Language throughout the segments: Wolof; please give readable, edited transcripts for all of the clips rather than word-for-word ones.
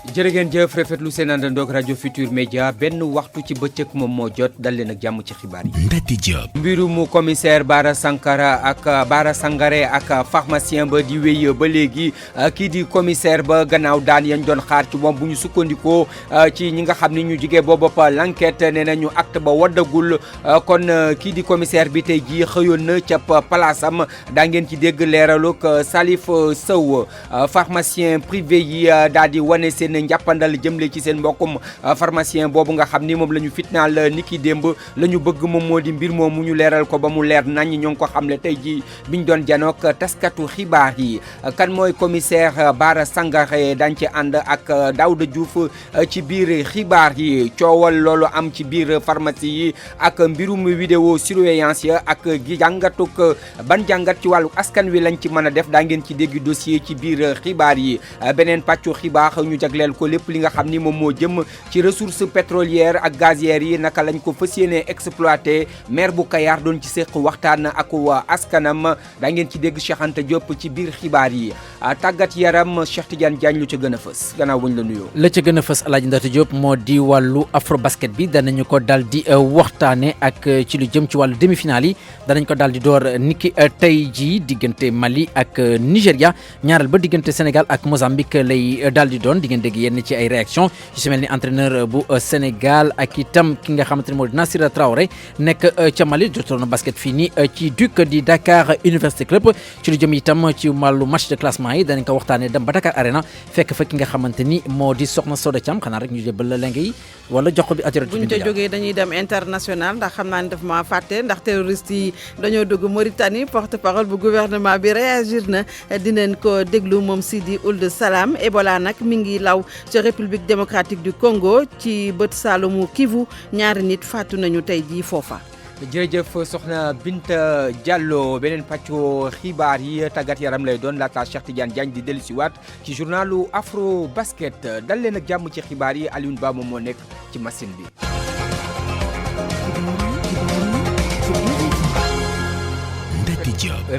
jërë ngeen jëf rafetlu seen àndandoog rajo Futur Média benn waxtu ci bëccëg moom moo jot dal leen ak jàmm ci xibaar yi. Ndati Diop. mbirum commissaire Bara Sangaré ak pharmacien ba di wéy ba léegi kii di commissaire ba gannaaw daan yañ doon xaar ci moom bu ñu sukkandikoo ci ñi nga xam ni ñu jigee booba l'enquête nee nañu acte ba waddagul kon kii di commissaire bi tey jii xëyoon na ca palaasam daa ngeen ci dégg leeraluk Salif Sow pharmacien privé yi daal di wane seen njàppandal jëmle ci seen mbokkum pharmacien boobu nga xam ni moom la ñu fitnaal niki démb la ñu bëgg moom moo di mbir moom mu ñu leeral ko ba mu leer nañ ñoo ngi ko xamle tey ji biñ doon janook taskatu xibaar yi kan mooy commissaire Bara Sangaré dañ ci ànd ak Daouda Diouf ci biir xibaar yi coowal loolu am ci biir pharmacie yi ak mbirum vidéo surveillance ya ak gi jàngatuk ban jàngat ci wàllu askan wi lañ ci mën a def daa ngeen ci dégg dossier ci biir xibaar yi beneen pàccu xibaar ñu jagleel ko lépp li nga xam ni moom moo jëm ci ressources pétrolières ak gazières yi naka lañ ko fas yéene exploité maire bu Kayar doon ci séq waxtaan ak waa askanam daa ngeen ci dégg Cheikh Anta Diop ci biir xibaar yi tàggat yaram Cheikh Tidiane Diagne lu ca gën a fës gannaaw buñ la nuyoo. la ca gën a fës Alaaji Ndata Diop moo di wàllu afro basket bi danañu ko daal di waxtaane ak ci lu jëm ci wàllu demi-finale yi danañ ko daal di door niki tey jii diggante Mali ak Nigéria ñaareel ba diggante Sénégal ak Mozambique lay daal di doon di ngeen dégg yenn ci ay réaction yu si mel ni entraîneur bu Sénégal ak itam ki nga xamante ne moo di Nassira Traoré nekk ca Mali jotoon na basket fii nii ci Duc di Dakar Université Club ci lu jëm itam ci wàllu match de classement yi danañ ko waxtaanee dem ba Dakar Arena fekk fa ki nga xamante ni moo di Soxna Soda Thiam xanaa rek ñu jëbal la lenge yi wala jox ko bi ajaratu buñ ca jógee dañuy dem international ndax xam naa ne daf ma fàtte ndax terroriste yi dañoo dugg Mauritanie porte parole bu gouvernement bi réagir na dinañ ko déglu moom Sidi Ould Salam Ebola nag mi ngi law ca République démocratique du Congo ci bët Salomu Kivu ñaari nit faatu nañu tey jii foofa. jërëjëf soxna Binta Diallo beneen pàccu xibaar yi tàggat yaram lay doon laata Cheikh Tidiane Diagne di dellusiwaat ci journalu Afro Basket dal leen ak jàmm ci xibaar yi Alioune Ba moom moo nekk ci machine bi.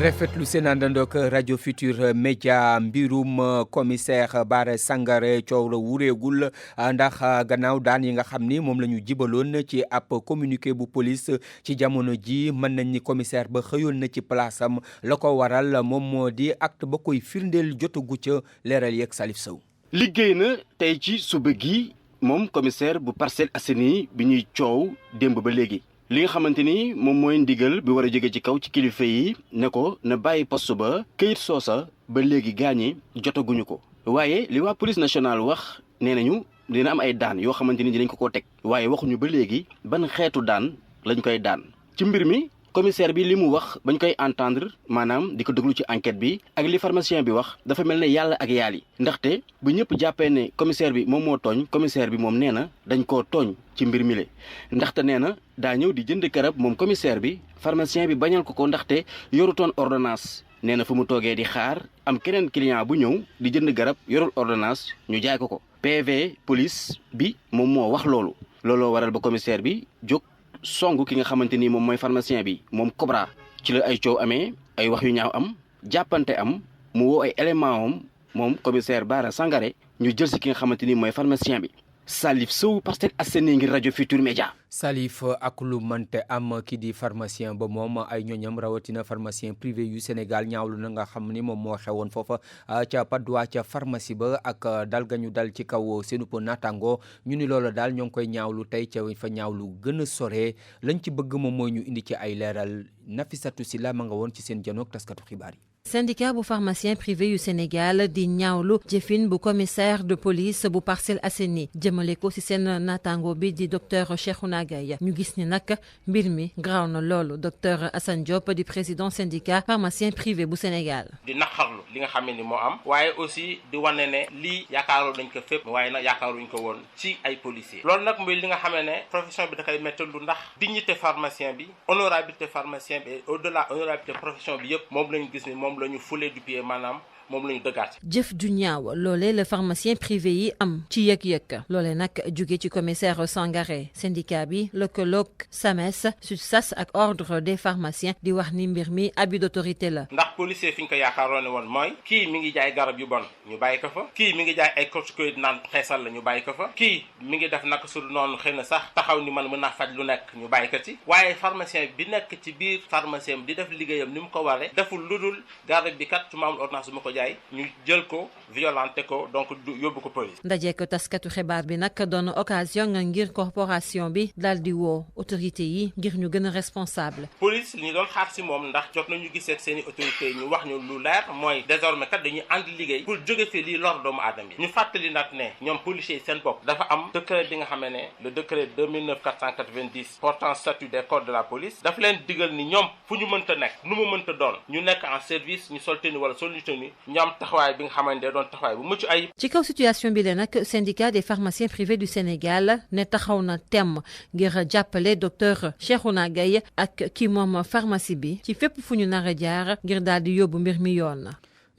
rafetlu seen àndandoog rajo Futur Média mbirum commissaire Bara Sangaré coow la wureegul ndax gannaaw daan yi nga xam ni moom la ñu jibaloon ci ab communiqué bu police ci jamono ji mën nañ ni commissaire ba xëyoon na ci place am la ko waral moom moo di acte ba koy firndeel jotagu ca leeral yeeg Salif Sow. liggéey na tey ci suba gi moom commissaire bu Parcelles Assainies bi ñuy coow démb ba léegi. li nga xamante ni moom mooy ndigal bi war a jóge ci kaw ci kilifa yi ne ko na bàyyi poste ba këyit soosa ba léegi gaañi jotaguñu ko waaye li waa police nationale wax nee nañu dina am ay daan yoo xamante ni dinañ ko teg waaye waxuñu ba léegi ban xeetu daan lañ koy daan ci mbir mi commissaire bi li mu wax bañ koy entendre maanaam di ko déglu ci enquête bi ak li pharmacien bi wax dafa mel ne yàlla ak yaal yi ndaxte bu ñëpp jàppee ne commissaire bi moom moo tooñ commissaire bi moom nee na dañ koo tooñ ci mbir mi le ndaxte nee na daa ñëw di jënd garab moom commissaire bi pharmacien bi bañal ko ndaxte yorutoon ordonnance nee na fu mu toogee di xaar am keneen client bu ñëw di jënd garab yorul ordonnance ñu jaay ko PV police bi moom moo wax looloo waral ba commissaire bi jóg song ki nga xamante ni moom mooy pharmacien bi moom Cobra ci la ay coow amee ay wax yu ñaaw am jàppante am mu woo ay élément am moom commissaire Bara Sangaré ñu jël si ki nga xamante ni mooy pharmacien bi Salif Sow Parcelles Assainies ngir rajo Futur Média. Salif ak lu mënte am ki di pharmacien ba moom ay ñoñam rawatina pharmacien privé yu Sénégal ñaawlu na nga xam ni moom moo xewoon foofa ca Padois ca pharmacie ba ak dal ga ñu dal ci kaw seenu naataango ñu ni loolu daal ñoo ngi koy ñaawlu tey ca fa ñaawlu gën a sore lañ ci bëgg moom mooy ñu indi ci ay leeral Nafissatou Sylla ma nga woon ci seen janoog taskatu xibaar yi. syndicat bu pharmacien privé yu Sénégal di ñaawlu jëfin bu commissaire de police bu Parcelles Assainies jëmale ko ci seen naataango bi di docteur Cheikhouna Gaye ñu gis ni nag mbir mi graaw na loolu docteur Assane Diop di président syndicat pharmacien privé bu Sénégal. di naqarlu li nga xam ni moo am waaye aussi di wane ne lii yaakaaroon nañ ko fépp waaye nag yaakaaruñ ko woon ci ay policiers loolu nag mooy li nga xam ne profession bi da koy métti lu ndax dignité pharmacien bi honorabilité pharmacien bi au delà honorabilité profession bi yëpp moom lañu gis ni moom la ñu foulé du pied maanaam moom la ñu dëggaat. jëf ju ñaaw loolee le pharmacien privé yi am ci yëg-yëg loolee nag jóge ci commissaire Sangaré syndicat bi lëkkaloog SAMES SUTSAS ak ordre des pharmaciens di wax ni mbir mi abus d'autorité la. ndax policier fi ñu ko yaakaaroon ne woon mooy kii mi ngi jaay garab yu bon ñu bàyyi ko fa kii mi ngi jaay ay corticoïdes naan xeesal la ñu bàyyi ko fa kii mi ngi def naka su noonu xëy na sax taxaw ni man mën naa faj lu nekk ñu bàyyi ko ci waaye pharmacien bi nekk ci biir pharmacien bi di def liggéeyam ni mu ko waree deful lu dul garab bi kat su ma amul ordonnance du ma ko jaay ñu jël ko violenté ko donc yóbbu ko police. ndaje ko taskatu xibaar bi nag doon occasion ngir corporation bi daal di woo autorité yi ngir ñu gën a responsable. police li ñu doon xaar si moom ndax jot nañu gisee seen i autorités yi ñu wax ñu lu leer mooy désormais kat dañuy ànd liggéey pour jóge fii lii lor doomu aadama yi ñu fàttali nag ne ñoom policiers yi seen bopp dafa am décret bi nga xam ne le décret 2009/490 portant statut des corps de la police dafa leen digal ni ñoom fu ñu mënta nekk nu mu mënta doon ñu nekk en service ñu sol tenue wala sol tenue ñu am taxawaay bi nga xamante ne doon taxawaay bu mucc ayib. ci kaw situation bi la nag syndicat des pharmaciens privés du Sénégal ne taxaw na temm ngir jàppale docteur Cheikhouna Gaye ak ki moom pharmacie bi ci fépp fu ñu nar a jaar ngir daal di yóbbu mbir mi yoon.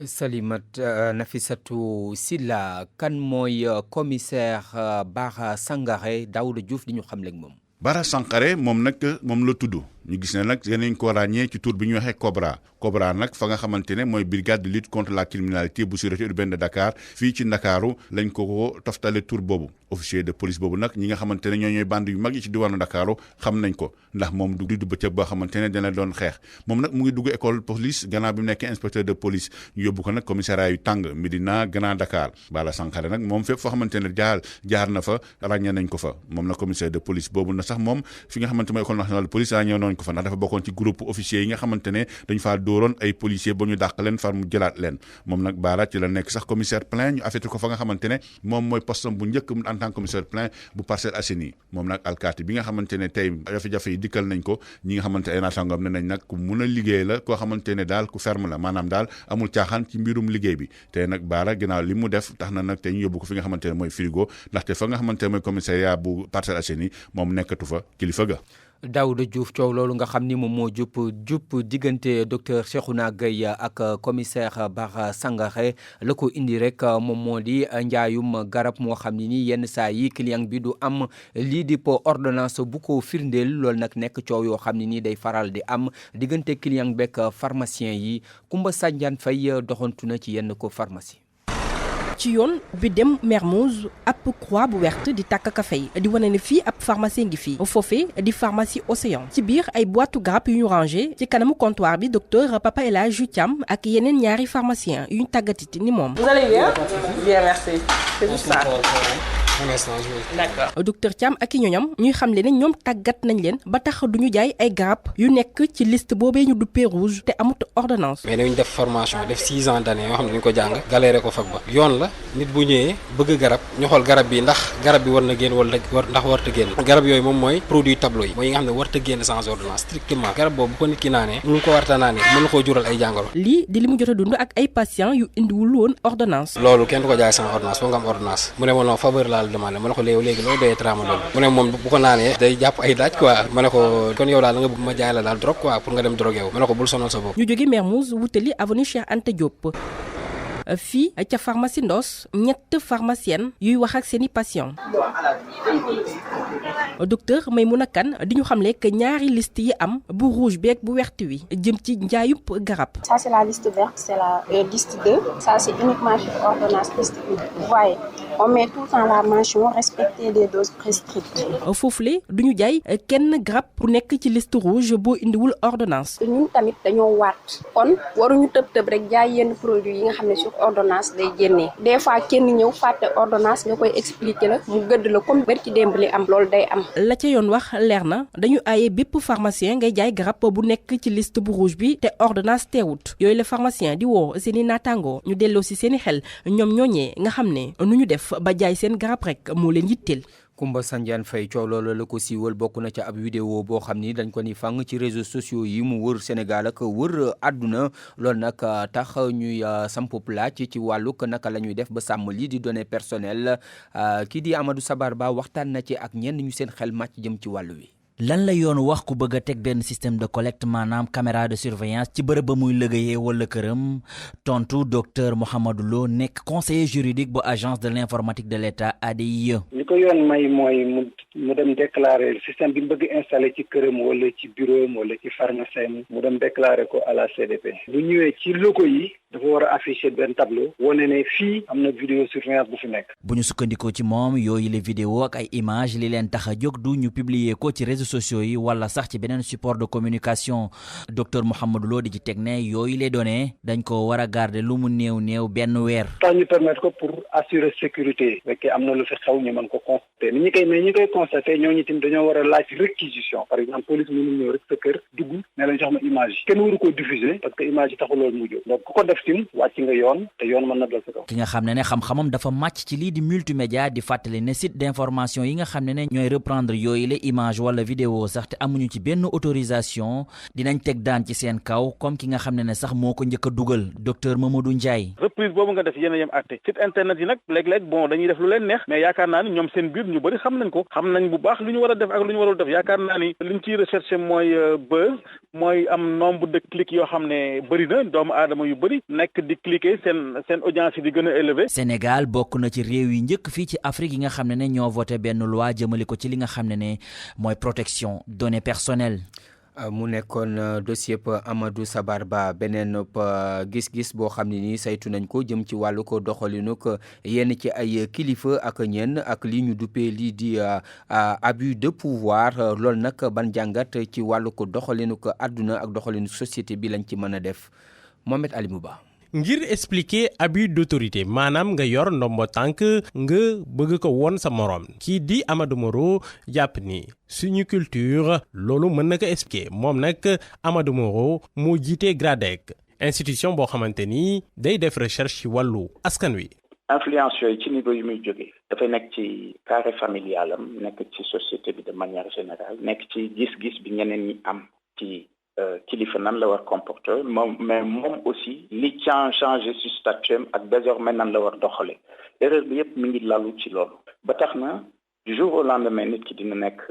Salimat Nafissatou Silla kan mooy commissaire Bara Sangaré Daouda Diouf di ñu xam léegi moom. Bara Sangaré moom nag moom la tudd ñu gis ne nag yeneen ko ràññee ci tur bi ñu waxee Cobra nag fa nga xamante ne mooy brigade de lutte contre la criminalité bu sûreté urbaine de Dakar fii ci Ndakaaru lañ ko toftale tur boobu officier de police boobu nag ñi nga xamante ne ñooy bande yu mag yi ci diwaanu Ndakaaru xam nañ ko ndax moom du bëccëg boo xamante ne dana doon xeex moom nag mu ngi dugg école police gannaaw bi mu nekkee inspecteur de police ñu yóbbu ko nag commissariat yu tàng Médina Grand Dakar. Bara Sangaré nag moom fépp foo xamante ne jaar na fa ràññee nañ ko fa moom na commissaire de police boobu na sax moom fi nga xamante mooy école nationale de police ràññee noonu ko fa ndax dafa bokkoon ci groupe officier yi nga xamante ne dañu faa dóoroon ay policier ba ñu dàq leen far mu jëlaat leen moom nag Bara ci la nekk sax commissaire plein ñu affecté ko fa nga xamante ne moom mooy poste bu njëkk en tant que commissaire plein bu Parcelles Assainies moom nag alkaati bi nga xamante ne tey jafe-jafe yi dikkal nañ ko ñi nga xamante ay naataangoom ne nañ nag ku mun a liggéey la koo xamante ne daal ku ferme la maanaam daal amul caaxaan ci mbirum liggéey bi tey nag Bara ginnaaw li mu def tax na nag tey ñu yóbbu ko fi nga xamante ne mooy frigo ndaxte fa nga xamante ne mooy commissariat bu Parcelles Assainies moom nekkatu fa kilifa ga. Daouda Diouf coow loolu nga xam ni moom moo jupp diggante docteur Cheikhouna Gaye ak commissaire Bara Sangaré la ko indi rek moom moo di njaayum garab moo xam ni nii yenn saa yi client bi du am lii di po ordonnance bu ko firndeel loolu nag nekk coow yoo xam ne nii day faral di am diggante client beeg pharmacien yi Kumba Sanjaan Fay doxantu na ci yenn ko pharmacie. ci yoon bi dem Mermoz ab croix bu werte di tàkk kafe yi di wane ne fii ab pharmacie ngi fii foofee di pharmacie Océan ci biir ay boîte garab yu ñu rangé ci kanamu comptoir bi docteur Papa El Hadji Thiam ak yeneen ñaari pharmacien yu ñu tàggatiti ni moom. Vous allez bien? Bien, merci. C'est juste ça. D'accord. Docteur Thiam ak i ñoñam ñuy xamle ne ñoom tàggat nañ leen ba tax du ñu jaay ay garab yu nekk ci liste boobee ñu duppee rouge te amut ordonnance. mais dañu def formation def 6 ans d'année yoo xam ne dañu ko jàng galéré ko fag ba yoon la nit bu ñëwee bëgg garab ñu xool garab bi ndax garab bi war na génn wala ndax warta génn garab yooyu moom mooy produit tableau yi mooy yi nga xam ne warta génn sans ordonnance strictement garab boobu bu ko nit ki naanee mënu ko warta naanee mën na koo jural ay jàngoro. lii di li mu jot a dund ak ay patients yu indiwul woon ordonnance. loolu kenn du ko jaay sans ordonnance foo nga am ordonnance mu ne ma non faveur laa la demandé ma ne ko léegi loolu doyee tramadol mu ne moom bu ko naanee day jàpp ay daaj quoi ma ne ko kon yow daal nga bëgg ma jaay la daal drogue quoi pour nga dem drogué wu ma ne ko bul sonal sa bopp. ñu jóge Mermoz wutali avenue Cheikh Anta Diop fii ca pharmacie Ndos ñett pharmacienne yuy wax ak seeni patient docteur Maymouna Kane di ñu xamle que ñaari liste yi am bu rouge beeg bu verte wi jëm ci njaayub garab. Ça c'est la liste verte, c'est la liste 2. Ça c'est uniquement sur ordonnance liste 1. Vous voyez, on met tout le temps la mention respecter des doses prescrites. foofule du ñu jaay kenn garab bu nekk ci liste rouge boo indiwul ordonnance. ñun tamit dañoo waat kon waruñu tëb rek jaay yenn produits yi nga xam ne sur ordonnance day génnee des fois kenn ñëw fàtte ordonnance nga koy expliquer la mu gëdd la comme bari ci démb li am loolu day am. la ca yoon wax leer na dañu aaye bépp pharmacien ngay jaay garab bu nekk ci liste bu rouge bi te ordonnance teewut yooyu la pharmacien di woo seeni naataangoo ñu delloo si seeni xel ñoom ñooñee nga xam ne nu ñu def ba jaay seen garab rek moo leen yitteel. Kumba Sanjaan Fay coow loolu la ko siiwal bokk na ca ab vidéo boo xam ni dañ ko ni fang ci réseaux sociaux yi mu wër Sénégal ak wër àdduna loolu nag tax ñuy samp laaj ci wàllug naka la ñuy def ba sàmm lii di données personnelles kii di Amadou Sabar Ba waxtaan na ci ak ñenn ñu seen xel màcc jëm ci wàllu wi. lan la yoon wax ku bëgg a teg benn système de collecte maanaam caméra de surveillance ci bërëb ba muy liggéeyee wala këram tontu docteur Mouhamadou Lo nekk conseiller juridique bu agence de l'informatique de l'État ADIE. li ko yoon may mooy mu dem déclarer système bi mu bëgg installé ci këram wala ci bureau wala ci pharmacien mu dem déclarer ko à la CDP. bu ñëwee ci locaux yi dafa war a afficher benn tableau wane ne fii am na vidéo surveillance bu fi nekk. bu ñu sukkandikoo ci moom yooyu les vidéos ak ay images li leen tax a jóg du ñu publier ko ci réseaux sociaux yi wala sax ci beneen support de communication docteur Mouhamadou Lo di ci teg ne yooyu les données dañ ko war a garder lu mu néew benn weer. tax ñu permettre ko pour assurer sécurité fekkee am na lu fi xew ñu mën ko constater ñi koy constater ñooñu tamit dañoo war a laaj réquisition par exemple police mënul ñëw rek sa kër dugg ne lañ jox ma image kenn waru ko diffuser parce que image yi taxul loolu mu jóg donc ku ko def tim wàcc nga yoon te yoon mën na dal sa kaw. ki nga xam ne xam-xamam dafa màcc ci lii di multimédia di fàttali ne site d'information yi nga xam ne ñooy reprendre yooyu la image wala vidéo sax te amuñu ci benn autorisation dinañ teg daan ci seen kaw comme ki nga xam ne sax moo ko njëkk a dugal docteur Mamadou Ndiaye. reprise boobu nga def yéen a yem àtte site internet yi nag léeg-léeg bon dañuy def lu leen neex mais yaakaar naa ni ñoom seen biir ñu bëri xam nañ ko xam nañ bu baax lu ñu war a def ak lu ñu warul def yaakaar naa ni liñ ciy recherché mooy buzz mooy am nombre de clics yoo xam ne bëri na doomu aadama yu bëri nekk di cliquer seen audience yi di gën a élevé. Sénégal bokk na ci réew yi njëkk fii ci Afrique yi nga xam ne ñoo voté benn loi jëmale ko ci li nga xam ne mooy protection données personnelles. mu nekkoon dossier Amadou Sabar Ba beneen gis-gis boo xam ne nii saytu nañ ko jëm ci wàllu ko doxalinu ko yenn ci ay kilifa ak ñenn ak li ñu duppee lii di abus de pouvoir loolu nag ban jàngat ci wàllu ko doxalinu ko àdduna ak doxalinu société bi lañ ci mën a def Mohamed Alimou Ba. ngir expliquer abus d'autorité maanaam nga yor ndombo tànk nga bëgg ko woon sa moroom kii di Amadou Moreau jàpp ni suñu culture loolu mën na ko expliquer moom nag Amadou Moreau moo jiite GRADEC institution boo xamante ni day def recherche ci wàllu askan wi. influence yooyu ci niveau yu muy jógee dafay nekk ci carré familial am nekk ci société bi de manière générale nekk ci gis-gis bi ñeneen ñi am ci kilifa nan la war comporter mais moom aussi li changé ci statut ak désormais nan la war doxale erreur bi yëpp mi ngi lalu ci loolu ba tax na du jour au lendemain nit ki dina nekk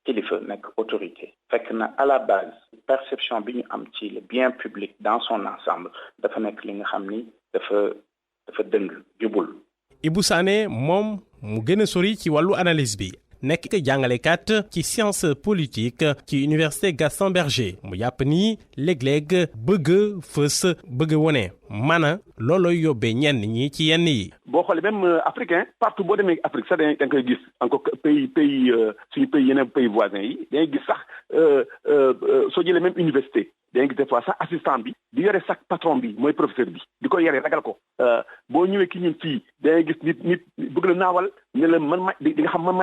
kilifa nekk autorité fekk na à la base perception bi ñu am ci le bien public dans son ensemble dafa nekk li nga xam ni dafa dëng jubul. Ibou Sané moom mu gën a sori ci wàllu analyse bi nekk jàngalekat ci science politique ci université Gaston Berger mu yàpp ni léeg-léeg bëgg fës bëgg wone mana loolooy yóbbee ñenn ñi ci yenn yi. boo xoolee même africain partout boo demee Afrique sax da nga koy gis encore pays suñu pays yeneen pays voisins yi da ngay gis sax soo jëlee même université da ngay gis des fois sax assistant bi di yore sax patron bi mooy professeur bi di ko yore ragal ko boo ñëwee ki ñun fii da ngay gis nit bëgg la naawal ne la man may di nga xam man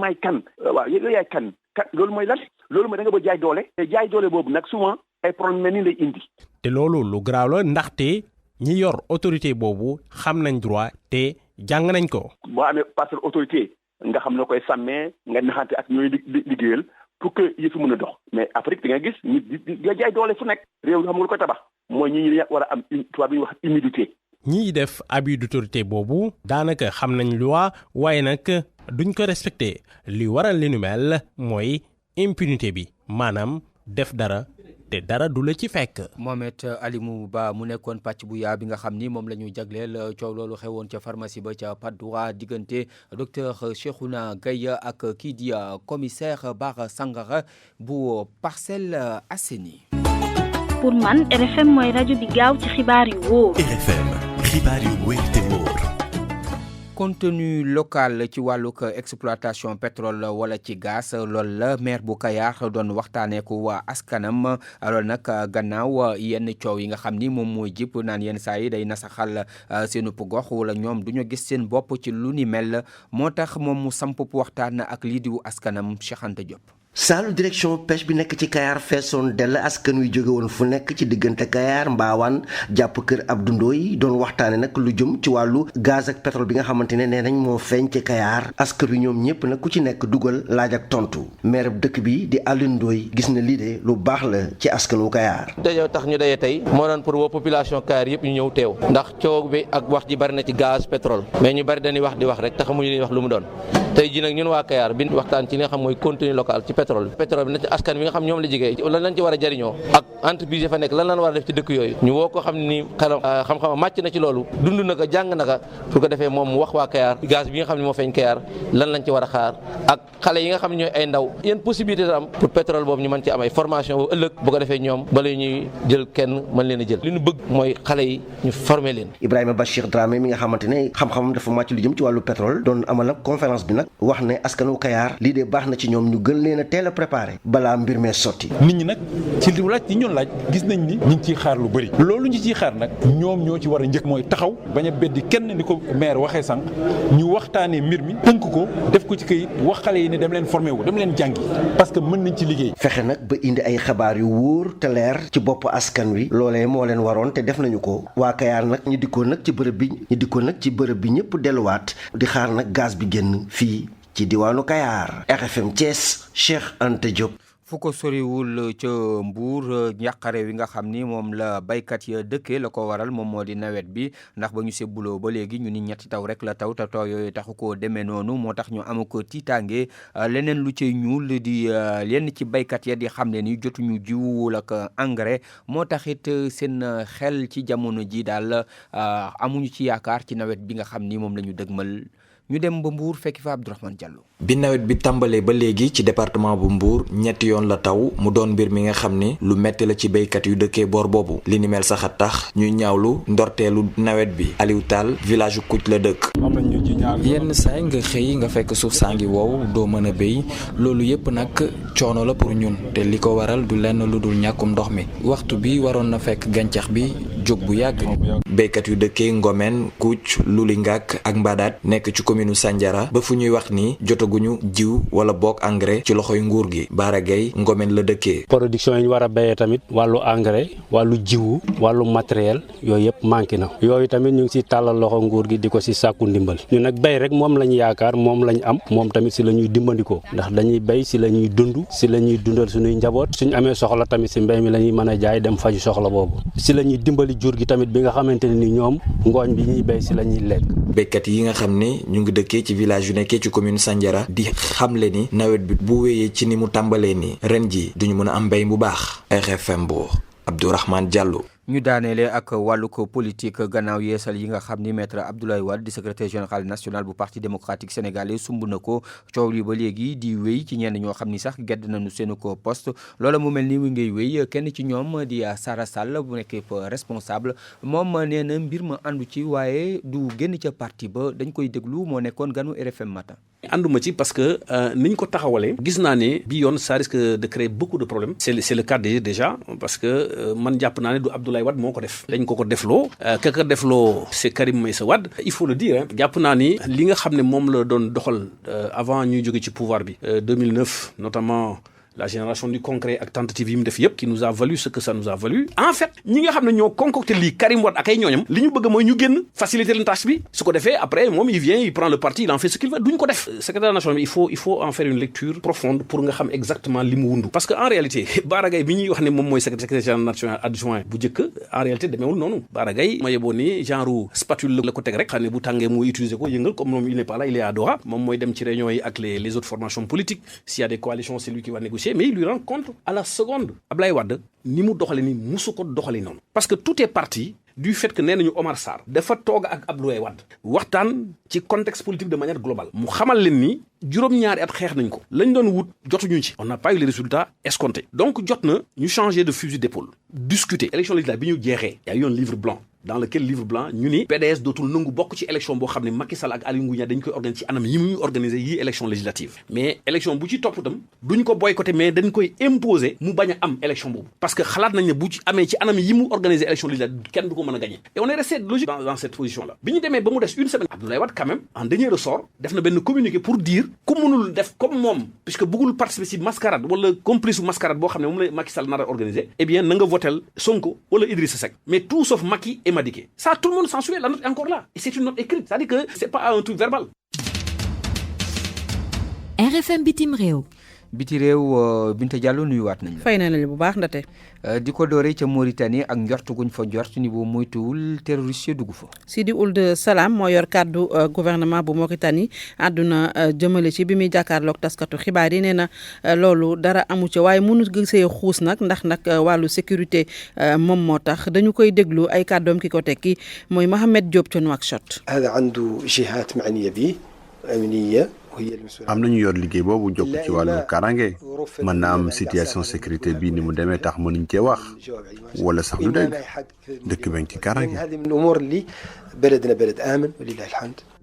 maay kan waaw yow yaay kan loolu mooy lan loolu mooy da nga ba jaay doole te jaay doole boobu nag souvent ay problème mel ni lay indi. te loolu lu garaaw la ndaxte ñi yor autorité boobu xam nañ droit te jàng nañ ko. boo amee parcelle autorité nga xam ne koy sàmmee nga naxante ak ñooy liggéeyal pour que yëf mën a dox mais Afrique da nga gis nit di jaay doole fu nekk réew xam nga lu koy tabax mooy ñi war a am tubaab bi wax humilité. ñiy def abus d'autorité boobu daanaka xam nañ loi waaye nag duñ ko respecté li waral li nu mel mooy impunité bi maanaam def dara te dara du la ci fekk. Mohamed Alimou Ba mu nekkoon pàcc bu yaa bi nga xam ni moom la ñu jagleel coow loolu xewoon ca pharmacie ba ca Patte d'Oie diggante docteur Cheikhouna Gaye ak kii di commissaire Bara Sangara bu Parcelles Assainies. pour man RFM mooy rajo bi gaaw ci xibaar yu wóor. RFM xibaar yu wóor te wóor. contenu local ci wàllug exploitation pétrole wala ci gaz loolu la maire bu Kayar doon waxtaanee ko waa askanam loolu nag gannaaw yenn coow yi nga xam ni moom mooy jip naan yenn saa yi day nasaxal seenu gox wala ñoom du ñu gis seen bopp ci lu ni mel moo tax moom mu samp waxtaan ak lii di askanam Cheikh Anta Diop. saalu direction pêche bi nekk ci Kayar feesoon dell askan wi jóge woon fu nekk ci diggante Kayar Mbaawaan jàpp kër Abdou Ndoye doon waxtaane nag lu jëm ci wàllu gaz ak pétrole bi nga xamante ne nee nañ moo feeñ ci Kayar askan wi ñoom ñëpp nag ku ci nekk dugal laaj ak tontu maire dëkk bi di Alioune Ndoye gis na lii de lu baax la ci askanu Kayar. dañoo tax ñu dajee tey moo doon pour woo population Kayar yëpp ñu ñëw teew ndax coow bi ak wax ji bari na ci gaz pétrole mais ñu bari dañuy wax di wax rek te xamuñu li wax lu mu doon tey ji nag ñun waa Kayar bi waxtaan ci li nga xam mooy contenu local ci pétrole bi na ci askan wi nga xam ñoom la jigee lan lañ ci war a jariñoo ak entreprise yi fa nekk lan lañ war a def ci dëkk yooyu ñu woo ko xam ni xam-xam màcc na ci loolu dund na ko jàng na ko pour ko defee moom mu wax waa Kayar gaz bi nga xam ne moo feeñ Kayar lan lañ ci war a xaar ak xale yi nga xam ne ñooy ay ndaw yéen possibilité la am pour pétrole boobu ñu mën ci am ay formation bu ëllëg bu ko defee ñoom bala ñuy jël kenn mën leen a jël li ñu bëgg mooy xale yi ñu former leen. Ibrahima Bachir Dramé mi nga xamante ne xam-xamam dafa màcc lu jëm ci wàllu pétrole doon amal nag conférence bi nag wax ne askanu Kayar lii de baax na ci ñoom ñu gën leen a teel a préparé balaa mbir mee sotti. nit ñi nag ci li laaj yi ñoon laaj gis nañ ni ñu ngi ciy xaar lu bëri loolu ñu ciy xaar nag ñoom ñoo ci war a njëkk mooy taxaw bañ a beddi kenn ni ko maire waxee sànq ñu waxtaanee mbir mi tënk ko def ko ci këyit wax xale yi ne dem leen formé wu dem leen jàngi parce que mën nañ ci liggéey. fexe nag ba indi ay xabaar yu wóor te leer ci bopp askan wi loolee moo leen waroon te def nañu ko waa Kayar nag ñu dikkoon nag ci bërëb bi ñëpp delluwaat di xaar nag gaz bi génn fii ci diwaanu Kayar. RFM Thiès Cheikh Anta Diop. fu ko soriwul ca Mbour njàqare wi nga xam ni moom la baykat ya dëkkee la ko waral moom moo di nawet bi ndax ba ñu sebbuloo ba léegi ñu ni ñetti taw rek la taw te taw yooyu taxu koo demee noonu moo tax ñu am ko tiitaange leneen lu cay ñuul di lenn ci baykat ya di xam ne ni jotuñu jiwu ak engrais moo taxit seen xel ci jamono ji daal amuñu ci yaakaar ci nawet bi nga xam ni moom la ñu dëgmal. ñu dem ba Mbour fekki fa Abdourahmane Diallo. bi nawet bi tàmbalee ba léegi ci département bu Mbour ñetti yoon la taw mu doon mbir mi nga xam ni lu metti la ci béykat yu dëkkee boor boobu li ni mel sax a tax ñuy ñaawlu ndorteelu nawet bi Aliou Tall village Kouth la dëkk. yenn saay nga xëy nga fekk suuf saa ngi wow doo mën a béy loolu yépp nag coono la pour ñun te li ko waral du lenn lu dul ñàkkum ndox mi waxtu bi waroon na fekk gàncax bi jóg bu yàgg. béykat yu dëkkee Ngomen Kouth Lulingak ak Mbadaat nekk ci commune Sandiara ba fu ñuy wax ni jotaguñu jiw wala boog engrais ci loxoy nguur gi Bara Gaye Ngomen la dëkkee. production yi ñu war a béyee tamit wàllu engrais wàllu jiwu wàllu matériel yooyu yëpp manqué na yooyu tamit ñu ngi si tàllal loxo nguur gi di ko si sàkku ndimbal ñu nag béy rek moom la ñu yaakaar moom la ñu am moom tamit si la ñuy dimbandikoo ndax dañuy béy si la ñuy dund si la ñuy dundal suñuy njaboot suñu amee soxla tamit si mbéy mi la ñuy mën a jaay dem faju soxla boobu si la ñuy dimbali jur gi tamit bi nga xamante ne ni ñoom ngooñ bi ñuy béy si la ñuy lekk. béykat yi nga xam ne ñu ngi dëkkee ci village yu nekkee ci commune Sandiara di xamle ni nawet bi bu wéyee ci ni mu tàmbalee ni ren ji duñu mën a am mbéy bu baax. RFM Mbour Abdourahmane Diallo. ñu daaneele ak wàllu ko politique gannaaw yeesal yi nga xam ni maître Abdoulaye Wade di secrétaire général national bu parti démocratique sénégalais sumb na ko coow li ba léegi di wéy ci ñenn ñoo xam ni sax gedd nañu seen ko poste loola mu mel ni wi ngay wéy kenn ci ñoom di Sara Sall bu nekkee responsable moom nee na mbir ma àndu ci waaye du génn ca parti ba dañ koy déglu moo nekkoon ganu RFM matin. ànduma ci parce que niñ ko taxawalee gis naa ne bi yoon ça risque de créer beaucoup de problèmes c'est le cas déjà parce que man jàpp naa ne du Abdoulaye Wade moo ko def dañ ko defloo ka defloo c'est Karim Meïssa Wade il faut le dire jàpp naa ni li nga xam ne moom la doon doxal avant ñuy jóge ci pouvoir bi 2009 notamment la génération du concret ak tentative yi mu def yëpp qui nous a valu ce que ça nous a valu en fait ñi nga xam ne ñoo concocté lii Karim Wade ak ay ñooñam li ñu bëgg mooy ñu génn faciliter leen tâche bi su ko defee après moom il vient il prend le parti il en fait ce qu'il veut duñ ko def secrétaire national bi il faut en faire une lecture profonde pour nga xam exactement li mu wundu parce que en réalité Bara Gaye bi ñuy wax ne moom mooy secrétaire général national adjoint bu njëkk en réalité demeewul noonu Bara Gaye ma yeboo ni genre spatule la ko teg rek xam ne bu tàngee mu utiliser ko yëngal comme moom il n'est pas là il est à Doha moom mooy dem ci réunions yi ak les autres formations politiques s'il y a des coalitions c'est lui qui va négocier mais il lui rend compte à la seconde Ablaye Wade ni mu doxale ni musu ko doxale noonu parce que tout est parti du fait que nee nañu Omar Sarr dafa toog ak Abdoulaye Wade waxtaan ci contexte politique de manière globale mu xamal leen ni juróom-ñaari at xeex nañ ko lañ doon wut jotuñu ci on n'a pas eu les résultats escomptés donc jot na ñu changer de fusil d'épaule discuter élection législative bi ñu jeexee y a eu un livre blanc dans lequel livre blanc ñu ni PDS dootul nangu bokk ci élection boo xam ne Macky Sall ak Aly Ngouille Ndiaye dañ koy organiser ci anam yi muy organiser yi élection législative mais élection bu ci topp itam duñ ko boycotter mais dañ koy imposer mu bañ a am élection boobu parce que xalaat nañ ne bu ci amee ci anam yi mu organiser élection législative kenn du ko mën a gagner et on est resté logique dans cette position là bi ñu demee ba mu des une semaine Abdoulaye Wade quand même en dernier ressort def na benn communiqué pour dire ku mënul def comme moom puisque bëggul participer ci mascarade wala complice mascarade boo xam ne moom la Macky Sall nar a organiser eh bien na nga votel Sonko wala Idrissa Seck mais tout sauf Macky et Madické ça tout le monde s'en souvient la note est encore là et c'est une note écrite c'est-à-dire que c'est pas un truc verbal. RFM bitim réew. biti réew Binta Diallo nuyuwaat nañ la. fay na la bu baax ndate. di ko dooree ca Mauritanie ak njort guñ fa njort ni boo moytuwul terroriste dugg fa. Sidi Ould Salam moo yor kàddu gouvernement bu Mauritanie àdduna jëmale ci bi muy jàkkaarloog taskatu xibaar yi nee na loolu dara amu ci waaye mënu gisee xuus nag ndax nag wàllu sécurité moom moo tax dañu koy déglu ay kàddoom ki ko tekki mooy Mohamed Diop ca Nouakchott. am nañu yor liggéey boobu jokk ci wàllu karange mën na am situation sécurité bi ni mu demee tax mënuñ cee wax wala sax du dégg dëkk bañ ci karange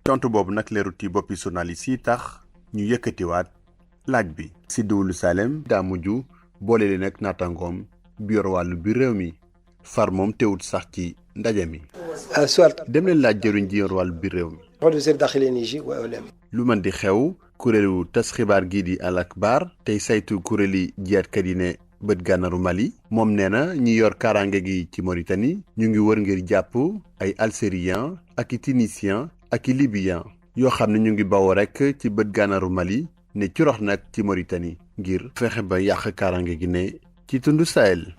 tontu boobu nag leerut ci boppi journaliste yi tax ñu yëkkatiwaat laaj bi Sidi Ould Salem daa mujj boole leen ak naataangoom bi yor wàllu bi réew mi far moom teewut sax ci ndaje mi dem leen laaj jëriñ ji yor wàllu bi réew mi lu mën di xew kuréelu tas xibaar gii di Al Akbar tey saytu kuréeli jiyaatkat yi ne bët gànnaaru Mali moom nee na ñi yor kaaraange gi ci Mauritanie ñu ngi wër ngir jàpp ay algérien ak i tunisien ak i libyen yoo xam ne ñu ngi bawoo rek ci bët gànnaaru Mali ne ci rox nag ci Mauritanie ngir fexe ba yàq kaaraange gi ne ci tundu Sahel.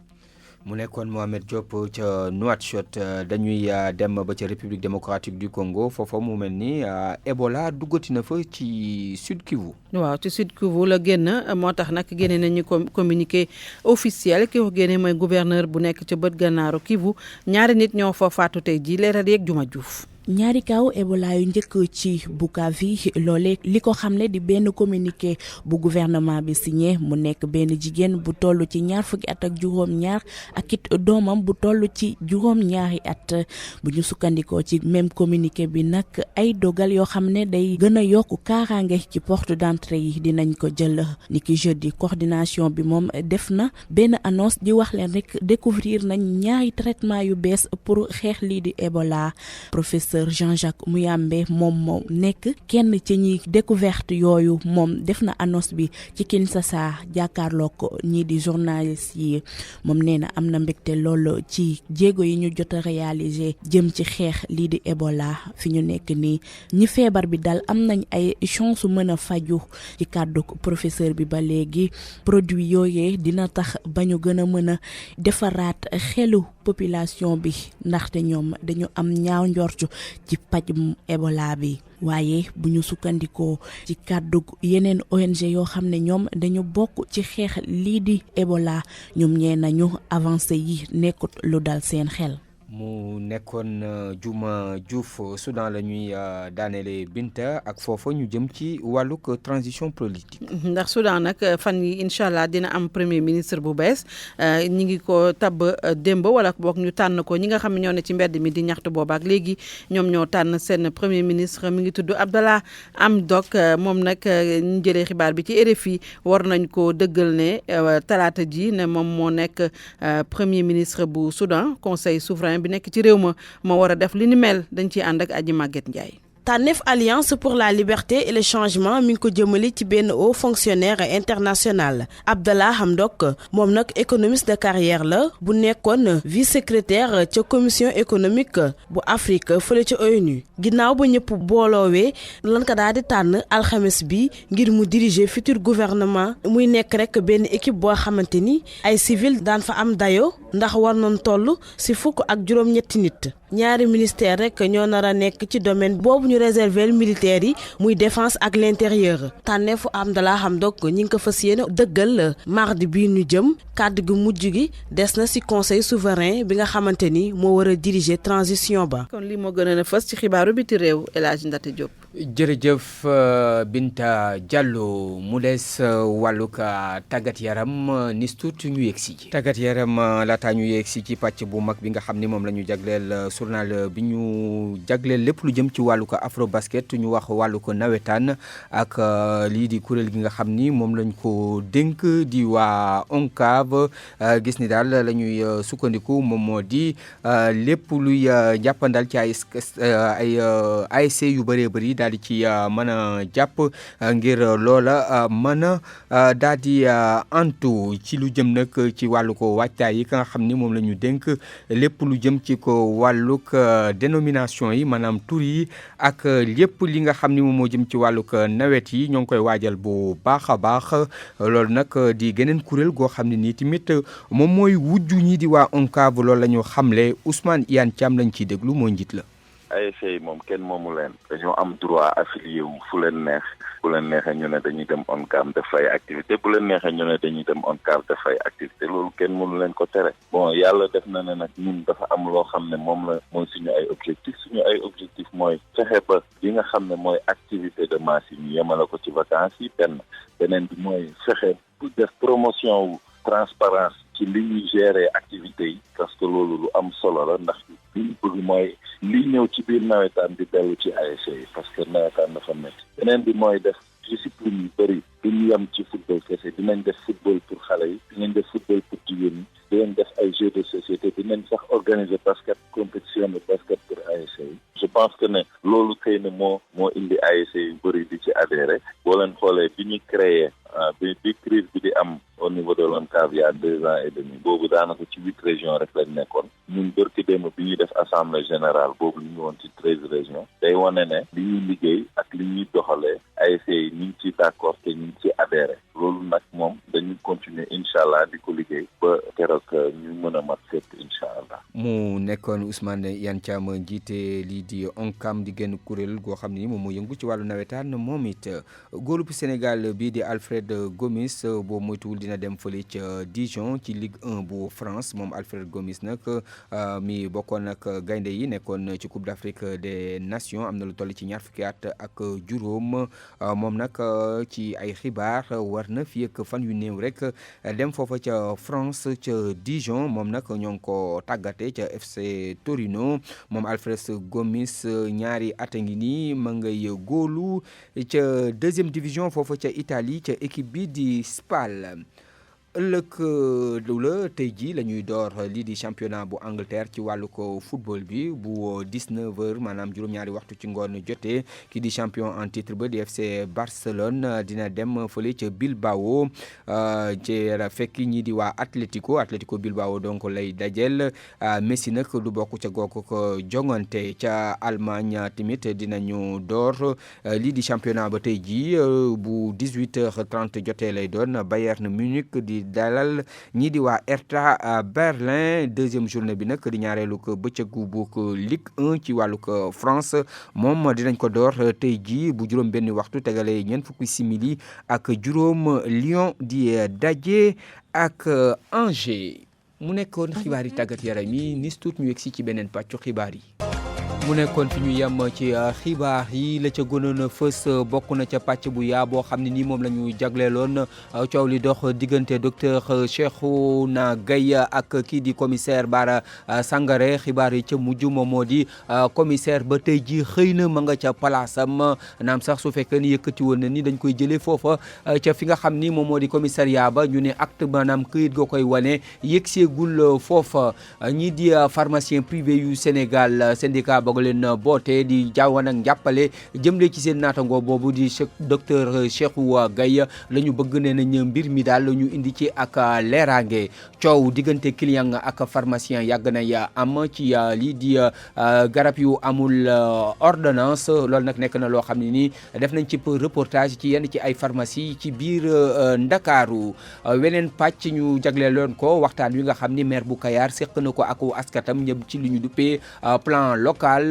mu nekkoon Mohamed Diop ca Nouakchott dañuy dem ba ca République démocratique du Congo foofa mu mel ni Ebola duggati na fa ci Sud Kivu. waaw ci Sud Kivu la génn moo tax nag génne nañu communiqué officiel ki ko génne mooy gouverneur bu nekk ca bët gànnaaru Kivu ñaari nit ñoo fa faatu tey ji leeral yeeg Juma Diouf. ñaari kaw Ebola yu njëkk ci Bukavu loole li ko xamle di benn communiqué bu gouvernement bi signé mu nekk benn jigéen bu toll ci 20 at ak juróom-ñaar ak it doomam bu toll ci juróom-ñaari at bu ñu sukkandikoo ci même communiqué bi nag ay dogal yoo xam ne day gën a yokk kaaraange ci porte d'entrée yi dinañ ko jël niki jeudi coordination bi moom def na benn annonce di wax leen rek découvrir nañ ñaari traitement yu bees pour xeex lii di Ebola. Professeur Jean-Jacques Muyambe moom moo nekk kenn ci ñi découverte yooyu moom def na annonce bi ci Kinshasa jàkkaarloo ko ñii di journaliste yi moom nee na am na mbégte lool ci jéego yi ñu jot a réaliser jëm ci xeex lii di Ebola fi ñu nekk nii ñi feebar bi dal am nañ ay chance mën a faju ci kàddu professeur bi ba léegi produit yooyee dina tax ba ñu gën a mën a defaraat xelu population bi ndaxte ñoom dañu am ñaaw njortu ci pajum Ebola bi waaye bu ñu sukkandikoo ci kàddu yeneen ONG yoo xam ne ñoom dañu bokk ci xeex lii di Ebola ñoom ñee nañu avancé yi nekkut lu dal seen xel. mu nekkoon Juma Diouf Soudan la ñuy daaneele Binta ak foofa ñu jëm ci wàllug transition politique. ndax Soudan nag fan yi incha allah dina am premier ministre bu bees ñi ngi ko tabb démb wala boog ñu tànn ko ñi nga xam ne ñoo ne ci mbedd mi di ñaxtu boobaak léegi ñoom ñoo tànn seen premier ministre mi ngi tudd Abdallah Hamdok moom nag ñu jëlee xibaar bi ci RFI war nañ ko dëggal ne talaata ji ne moom moo nekk premier ministre bu Soudan conseil souverain bi nekk ci réew ma war a def li ni mel dañ ciy ànd ak Aji Maguette Ndiaye. Tànneef Alliance pour la liberté et le changement mi ngi ko jëmale ci benn haut fonctionnaire international Abdallah Hamdok moom nag économiste de carrière la bu nekkoon vice-secrétaire ca commission économique bu Afrique fële ca ONU ginnaaw ba ñëpp booloowee lan ko daal di tànn alxames bi ngir mu diriger futur gouvernement muy nekk rek benn équipe boo xamante ni ay civil daan fa am dayo ndax war nañ toll ci fukk ak juróom-ñetti nit ñaari ministère rek ñoo nar a nekk ci domaine boobu ñu réserver militaires yi muy défense ak l'intérieur tànneefu Abdallah Hamdok ñi ngi ko fas yéene dëggal mardi bii ñu jëm kàddu gu mujj gi des na ci conseil souverain bi nga xamante ni moo war a diriger transition ba. kon lii moo gën a fës ci xibaaru biti réew El Hadj Ndate Diop. jërëjëf Binta Diallo mu des wàllug tàggat yaram nis tuut ñu yegg si. tàggat yaram laataa ñu yegg si ci pàcc bu mag bi nga xam ni moom la ñu jagleel journal bi ñu jagleel lépp lu jëm ci wàllu ko afro basket ñu wax wàllu ko nawetaan ak lii di kuréel gi nga xam ni moom lañ ko dénk di waa ONCAV gis ni daal la ñuy sukkandiku moom moo di lépp luy jàppandal ci ay ASC yu bëree bëri daal di ci mën a jàpp ngir loola mën a daal di antu ci lu jëm nag ci wàllu ko waajtaay yi ka nga xam ni moom la ñu dénk lépp lu jëm ci ko wàllug dénomination yi maanaam tur yi ak lépp li nga xam ni moom moo jëm ci wàllug nawet yi ñoo ngi koy waajal bu baax a baax loolu nag di geneen kuréel goo xam ne nii tamit moom mooy wujju ñi di waa ONCAV loolu la ñu xamle Ousmane Iyane Thiam lañ ciy déglu moo njiit la. ASC yi moom kenn moomu leen dañoo am droit affilié wu fu leen neex bu leen neexee ñu ne dañuy dem ONCAV def fay activité bu leen neexee ñu ne dañuy dem ONCAV def fay activité loolu kenn mënu leen ko tere bon yàlla def na ne nag ñun dafa am loo xam ne moom la mooy suñu ay objectif mooy fexe ba li nga xam ne mooy activité de masse yi ñu yemale ko ci vacances yi beneen bi mooy fexe bu def promotion wu transparence ci li ñuy gérer activités yi parce que loolu lu am solo la ndax li ñu bëgg mooy li ñëw ci biir nawetaan di dellu ci ASC yi parce que nawetaan dafa nekk beneen bi mooy def discipline yu bëri duñu yem ci football kese dinañ def football pour xale yi dinañ def football pour jigéen ñi dinañ def ay jeux de société dinañ sax organiser basket compétition de basket pour ASC yi je pense que ne loolu xëy na moo indi ASC yu bëri di ci adhéré boo leen xoolee bi ñu créé bi crise bi di am au niveau de l'ONCAV il y a 2 ans et demi boobu daanaka ci 8 régions rek lañ nekkoon ñun bërki démb bi ñuy def assemblée générale boobu ñu ngi woon ci 13 régions day wane ne li ñuy liggéey ak li ñuy doxalee ASC yi ñu ngi ci d'accord te ñu ngi ci adhéré loolu nag moom dañuy continuer incha allah di ko liggéey ba keroog ñu mën a mat fépp incha allah. mu nekkoon Ousmane Iyane Thiam jiite lii di ONCAM di génn kuréel goo xam ni moom moo yëngu ci wàllu nawetaan moom it góolub Sénégal bii di Alfred Gomis boo moytuwul dina dem fële ca Dijon ci Ligue 1 bu France moom Alfred Gomis nag mi bokkoon ak gaynde yi nekkoon ci Coupe d'Afrique des Nations am na lu toll ci 20 fukki at ak juróom moom nag ci ay xibaar war na fi ak fan yu néew rek dem foofa ca France ca Dijon moom nag ñoo ngi ko tàggate ca FC Torino moom Alfred Gomis ñaari at a ngi nii ma ngay góolu ca 2e division foofa ca Italie ca équipe bi di Spal. ëllëg la tey jii la ñuy door lii di championnat bu Angleterre ci wàllu ko football bi bu 19h maanaam juróom-ñaari waxtu ci ngoon jotee ki di champion en titre ba di FC Barcelone dina dem fële ca Bilbao jeera fekki ñii di waa Atlético Bilbao donc lay dajel Messi nag du bokk ca googu ko jongante ca Allemagne tamit dinañu door lii di championnat ba tey jii bu 18h30 jotee lay doon Bayern Munich di dalal ñii di waa Hertha Berlin 2e journée bi nag di ñaareelu ko bëccëgu bu Ligue 1 ci wàllu ko France moom dinañ ko door tey jii bu juróom benn waxtu tegale ñeent fukki simili ak juróom Lyon di daje ak Angers mu nekkoon xibaar yi tàggat yaram yi nis tuut ñu yegsi ci beneen pàccu xibaar yi. mu nekkoon fi ñu yem ci xibaar yi la ca gënoon a fës bokk na ca pàcc bu yaa boo xam ne nii moom la ñu jagleeloon coow li dox diggante docteur Cheikhouna Gaye ak kii di commissaire Bara Sangaré xibaar yi ca mujj moom moo di commissaire ba tey ji xëy na ma nga ca palaasam naam sax su fekkee ni yëkkati woon na ni dañ koy jëlee foofa ca fi nga xam ni moom moo di commissariat ba ñu ne acte maanaam këyit ga koy wane yëgseegul foofa ñii di pharmacien privé yu Sénégal syndicat ba leen boote di jaawan ak njàppale jëmle ci seen naatangoo boobu di docteur Cheikhou Gaye la ñu bëgg ne nañ mbir mi daal la ñu indi ci ak leeraange coow diggante client ak pharmacien yàgg na ya am ci lii di garab yu amul ordonnance loolu nag nekk na loo xam ne nii def nañ ci reportage ci yenn ci ay pharmacie ci biir Ndakaaru weneen pàcc ñu jagleeloon ko waxtaan wi nga xam ni maire bu Kayar seq na ko ak askatam ñëpp ci li ñu duppee plan local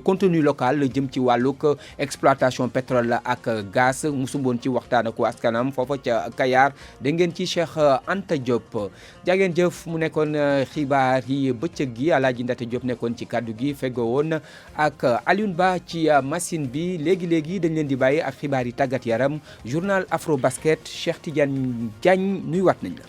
contenu local jëm ci wàllug exploitation pétrole ak gaz mu sumboon ci waxtaan ak askanam foofa ca Kayar da ngeen ci Cheikh Anta Diop jageen jëf mu nekkoon xibaar yi bëccëg gi Alaaji Ndate Diop nekkoon ci kàddu gi feggoo woon ak Alioune Ba ci machine bi léegi dañ leen di bàyyi ak xibaar yi tàggat yaram journal Afro Basket Cheikh Tidiane Diagne nuy wat nañ la